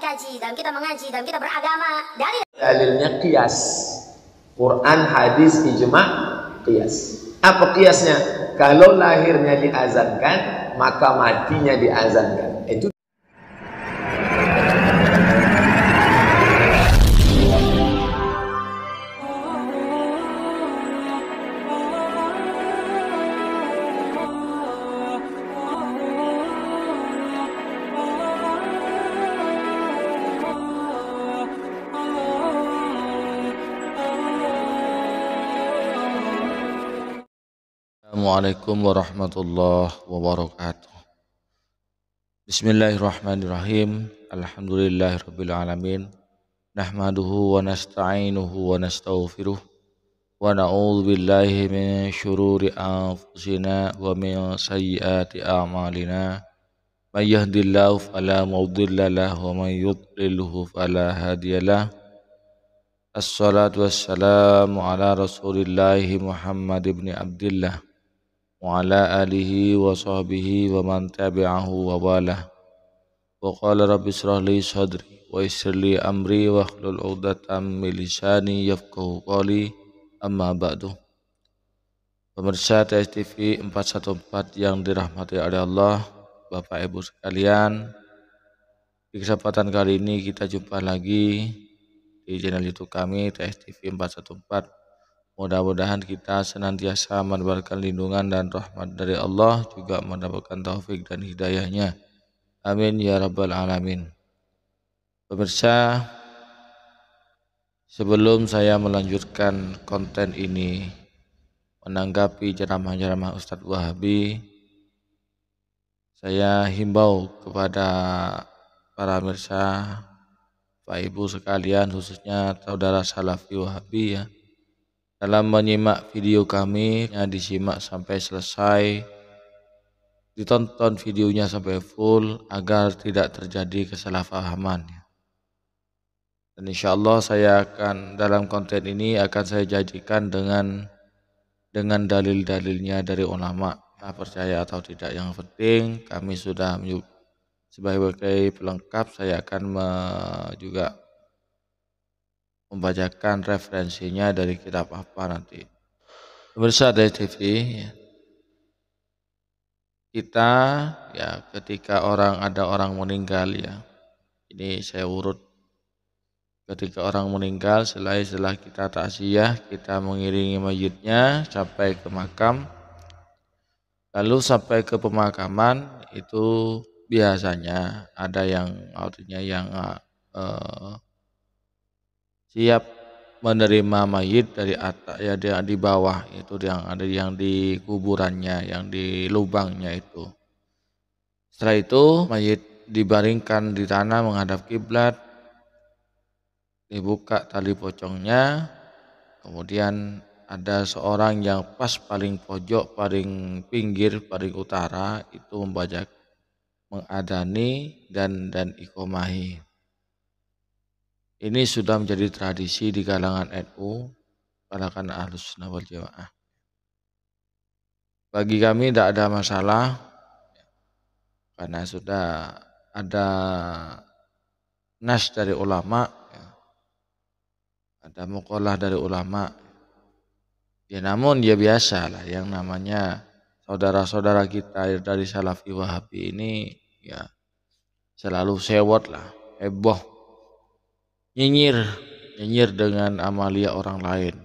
mengkaji, dalam kita mengaji, dalam kita beragama. Dalilnya qiyas. Quran, hadis, ijma, qiyas. Apa qiyasnya? Kalau lahirnya diazankan, maka matinya diazankan. Itu Assalamualaikum warahmatullahi wabarakatuh. Bismillahirrahmanirrahim. Alhamdulillahirabbil alamin. Nahmaduhu wa nasta'inuhu wa nastaghfiruh wa na'udzu billahi min syururi anfusina wa min sayyiati a'malina. May yahdihillahu fala mudilla lahu wa may yudlilhu fala hadiyalah. Assalatu wassalamu ala Rasulillahi Muhammad ibn Abdillah wa ala alihi wa sahbihi wa man tabi'ahu wa walah. Wa qala rabbi shrah li sadri wa yassir li amri wa hlul 'uqdatam min lisani yafqahu qawli. Amma ba'du. Pemirsa TSTV 414 yang dirahmati oleh Allah, Bapak Ibu sekalian, di kesempatan kali ini kita jumpa lagi di channel YouTube kami TSTV 414. Mudah-mudahan kita senantiasa mendapatkan lindungan dan rahmat dari Allah, juga mendapatkan taufik dan hidayahnya. Amin ya rabbal alamin. Pemirsa, sebelum saya melanjutkan konten ini menanggapi ceramah-ceramah Ustadz Wahabi, saya himbau kepada para pemirsa, Pak Ibu sekalian, khususnya saudara Salafi Wahabi ya, dalam menyimak video kami, disimak sampai selesai, ditonton videonya sampai full agar tidak terjadi kesalahpahaman. Dan insya Allah saya akan dalam konten ini akan saya janjikan dengan dalil-dalilnya dari ulama. Nah, percaya atau tidak, yang penting kami sudah sebagai pelengkap saya akan juga membacakan referensinya dari kitab apa nanti. Pemirsa dari TV, kita ya ketika ada orang meninggal ya, ini saya urut. Ketika orang meninggal, setelah kita taksiyah, kita mengiringi mayitnya sampai ke makam. Lalu sampai ke pemakaman itu biasanya ada yang artinya yang siap menerima mayit dari atas ya, di bawah itu yang ada, yang di kuburannya, yang di lubangnya itu. Setelah itu mayit dibaringkan di tanah menghadap kiblat, dibuka tali pocongnya, kemudian ada seorang yang pas paling pojok, paling pinggir, paling utara itu mengadani dan iqomahi. Ini sudah menjadi tradisi di kalangan NU, kalangan Ahlus Sunnah wal Jamaah. Bagi kami tidak ada masalah, karena sudah ada nas dari ulama, ada muqalah dari ulama. Ya namun ya biasa lah, yang namanya saudara-saudara kita dari Salafi Wahabi ini ya selalu sewot lah, heboh, nyinyir dengan amalia orang lain.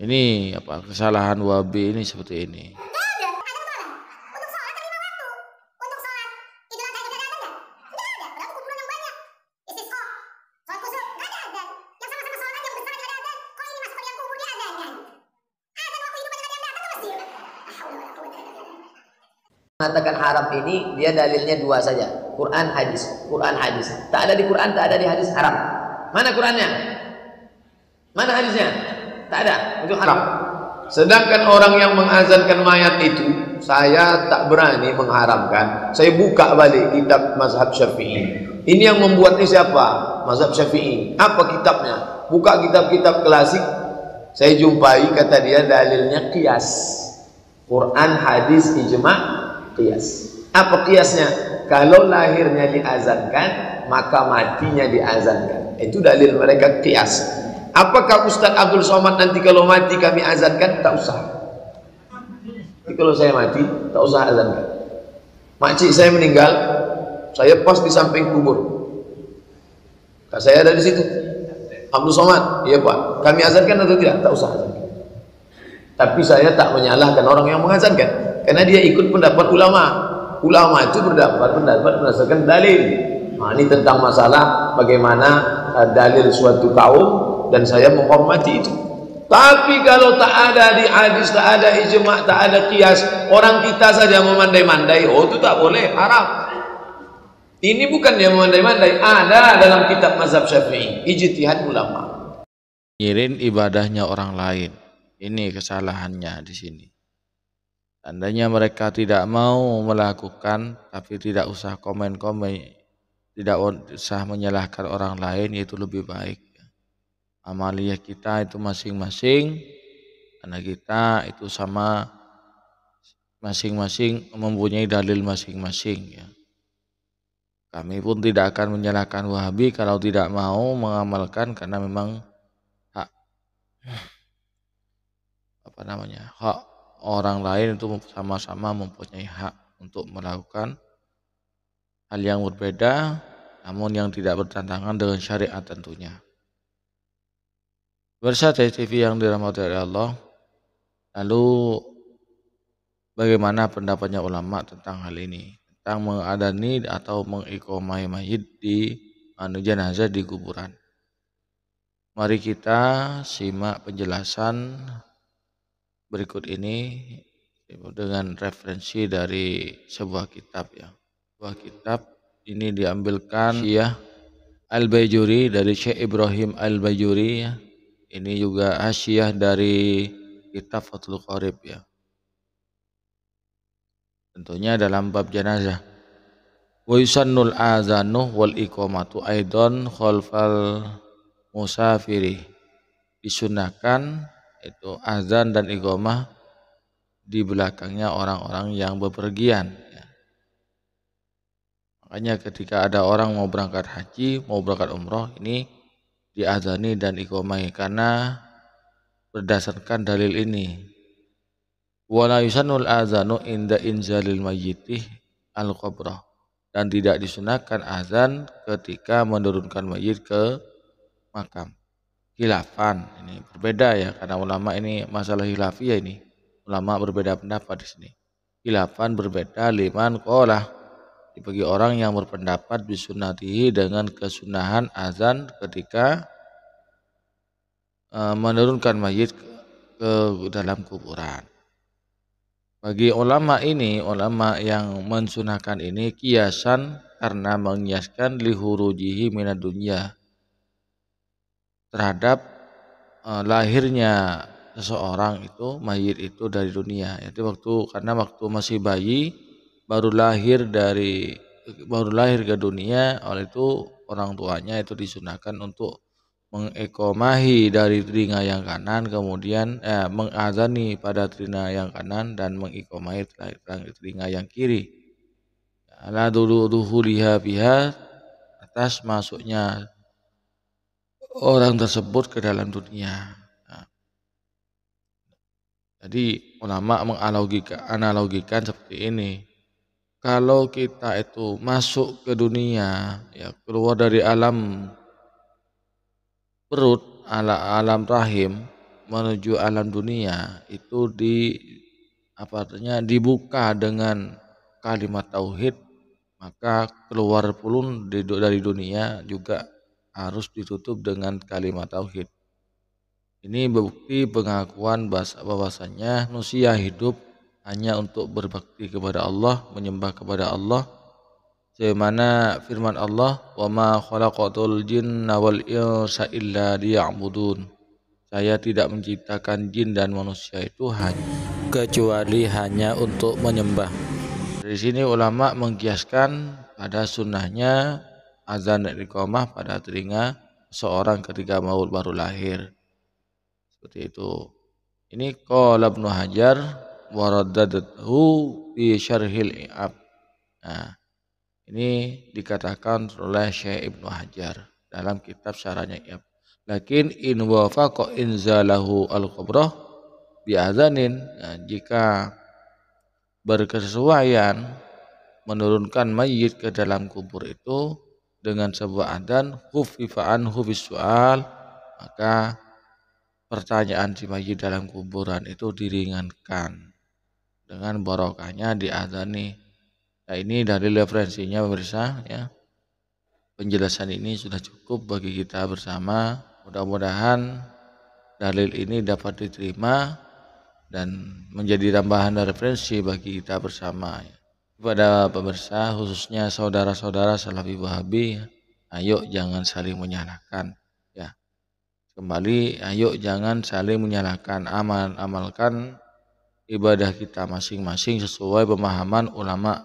Ini apa kesalahan Wahabi ini seperti ini. Mengatakan haram ini dia dalilnya dua saja, Quran hadis. Quran hadis, tak ada di Quran, tak ada di hadis, haram. Mana Qurannya? Mana hadisnya? Tak ada, itu haram. Sedangkan orang yang mengazankan mayat itu, saya tak berani mengharamkan. Saya buka balik kitab mazhab Syafi'i. Ini yang membuatnya siapa? Mazhab Syafi'i. Apa kitabnya? Buka kitab-kitab klasik, saya jumpai kata dia dalilnya qiyas. Quran hadis ijma qiyas. Apa qiyasnya? kalau lahirnya diazankan maka matinya diazankan. Itu dalil mereka qiyas. Apakah Ustaz Abdul Somad nanti kalau mati kami azankan? Tak usah. Jadi kalau saya mati tak usah azankan. Makcik saya meninggal, saya pas di samping kubur. Saya ada di situ. Abdul Somad, iya Pak, kami azankan atau tidak? Tak usah azankan. Tapi saya tak menyalahkan orang yang mengazankan, karena dia ikut pendapat ulama. Ulama itu berpendapat berdasarkan dalil. Nah, ini tentang masalah bagaimana dalil suatu kaum, dan saya menghormati itu. Tapi kalau tak ada di hadis, tak ada ijma', tak ada qiyas, orang kita saja memandai-mandai, oh itu tak boleh, haram. Ini bukan yang memandai-mandai, ada dalam kitab mazhab Syafi'i, ijtihad ulama. Nyirin ibadahnya orang lain. Ini kesalahannya di sini. Tandanya mereka tidak mau melakukan, tapi tidak usah komen-komen, tidak usah menyalahkan orang lain, itu lebih baik. Amaliyah kita itu masing-masing, karena kita itu sama, masing-masing mempunyai dalil masing-masing ya. Kami pun tidak akan menyalahkan Wahabi kalau tidak mau mengamalkan, karena memang hak hak orang lain itu sama-sama mempunyai hak untuk melakukan hal yang berbeda, namun yang tidak bertentangan dengan syariat tentunya. Pemirsa TV yang dirahmati oleh Allah, lalu bagaimana pendapatnya ulama tentang hal ini, tentang mengadani atau mengiqomai mayit di jenazah di kuburan? Mari kita simak penjelasan berikut ini dengan referensi dari sebuah kitab ya. Sebuah kitab ini diambilkan Syiah Al-Bajuri dari Syekh Ibrahim Al-Bajuri ya. Ini juga hasyiah dari kitab Fathul Qorib ya. Tentunya dalam bab jenazah. Wa yusannul azanu wal iqamatu aidan khalfal musafiri. Disunahkan itu azan dan iqamah di belakangnya orang-orang yang bepergian ya. Makanya ketika ada orang mau berangkat haji, mau berangkat umroh, ini diazani dan iqamai karena berdasarkan dalil ini. Wala yusanul azanu inda inzalil mayyiti al-qabrah, dan tidak disunahkan azan ketika menurunkan mayit ke makam. Khilafan, ini berbeda ya, karena ulama ini masalah khilafiyah ini. Ulama berbeda pendapat di sini. Khilafan berbeda liman qala, bagi orang yang berpendapat bisunatihi dengan kesunahan azan ketika menurunkan mayit ke dalam kuburan. Bagi ulama ini, ulama yang mensunahkan ini kiasan karena mengiaskan lihurujihi minad dunya, terhadap lahirnya seseorang itu, mayit itu dari dunia. Jadi karena waktu masih bayi baru lahir ke dunia, oleh itu orang tuanya itu disunahkan untuk mengiqomahi dari telinga yang kanan, kemudian mengazani pada telinga yang kanan dan mengiqomahi telinga yang kiri. La duhuliha biha, atas masuknya orang tersebut ke dalam dunia. Nah, jadi ulama menganalogikan seperti ini. Kalau kita itu masuk ke dunia, ya keluar dari alam perut, alam rahim menuju alam dunia, itu dibuka dengan kalimat tauhid, maka keluar pun dari dunia juga harus ditutup dengan kalimat tauhid. Ini bukti pengakuan bahwasanya manusia hidup hanya untuk berbakti kepada Allah, menyembah kepada Allah. Sebagaimana firman Allah, "Wa ma khalaqatul jinna wal insa illa liya'budun." Saya tidak menciptakan jin dan manusia itu kecuali hanya untuk menyembah. Dari sini ulama mengkiaskan pada sunnahnya azan dan iqamah pada telinga seorang ketika baru lahir. Seperti itu. Ini qala Ibnu Hajar wa raddathu fi syarhil i'ab. Nah, Ini dikatakan oleh Syekh Ibnu Hajar dalam kitab Syarahnya I'ab. Lakin in wafaqa inzalahu al-qabrah bi adzanin, nah, jika berkesesuaian menurunkan mayit ke dalam kubur itu dengan sebuah adzan khufifa anhu bisual, maka pertanyaan si mayit dalam kuburan itu diringankan dengan barokahnya diadzani. Nah, ini dalil referensinya pemirsa ya. Penjelasan ini sudah cukup bagi kita bersama. Mudah-mudahan dalil ini dapat diterima dan menjadi tambahan referensi bagi kita bersama ya. Kepada pemirsa khususnya saudara-saudara Salafi Wahabi, ayo jangan saling menyalahkan ya. Kembali, ayo jangan saling menyalahkan, amalkan ibadah kita masing-masing sesuai pemahaman ulama,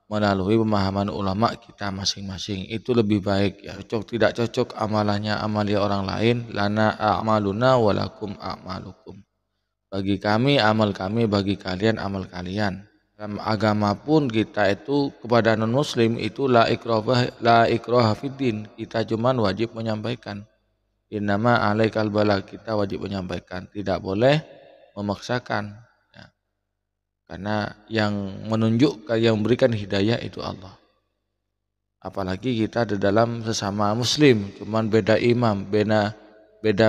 melalui pemahaman ulama kita masing-masing, itu lebih baik ya. Cocok tidak cocok amalannya amalia orang lain, lana a'maluna walakum a'malukum, bagi kami amal kami, bagi kalian amal kalian. Dalam agama pun kita itu kepada non muslim itu la ikraha fiddin, kita cuman wajib menyampaikan. Innama alaikal balagh, kita wajib menyampaikan, tidak boleh memaksakan. Karena yang menunjukkan, yang memberikan hidayah itu Allah. Apalagi kita di dalam sesama muslim, cuman beda imam, beda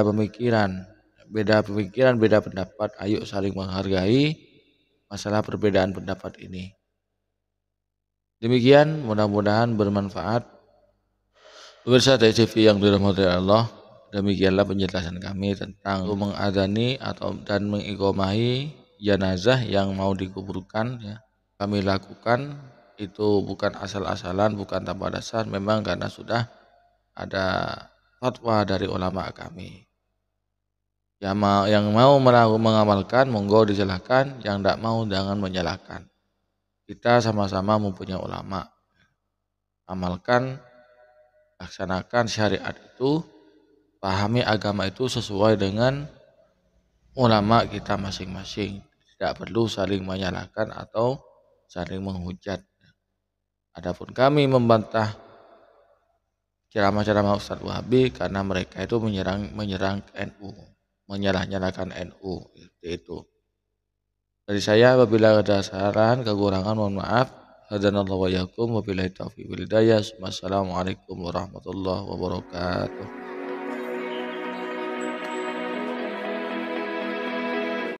pemikiran, beda pendapat. Ayo saling menghargai masalah perbedaan pendapat ini. Demikian, mudah-mudahan bermanfaat. Pemirsa TV yang dirahmati Allah, demikianlah penjelasan kami tentang mengadzani atau dan mengiqomahi jenazah yang mau dikuburkan ya. Kami lakukan itu bukan asal-asalan, bukan tanpa dasar, memang karena sudah ada fatwa dari ulama kami. Yang mau mengamalkan monggo disilahkan, yang tidak mau jangan menyalahkan. Kita sama-sama mempunyai ulama. Amalkan, laksanakan syariat itu, pahami agama itu sesuai dengan ulama kita masing-masing. Tidak perlu saling menyalahkan atau saling menghujat. Adapun kami membantah ceramah-ceramah Ustadz Wahabi karena mereka itu menyerang NU, menyalah-nyalahkan NU itu. Dari saya, apabila ada saran kekurangan mohon maaf. Hadanallahu wa iyyakum, wabillahi taufiq wal hidayah. Wassalamualaikum warahmatullahi wabarakatuh.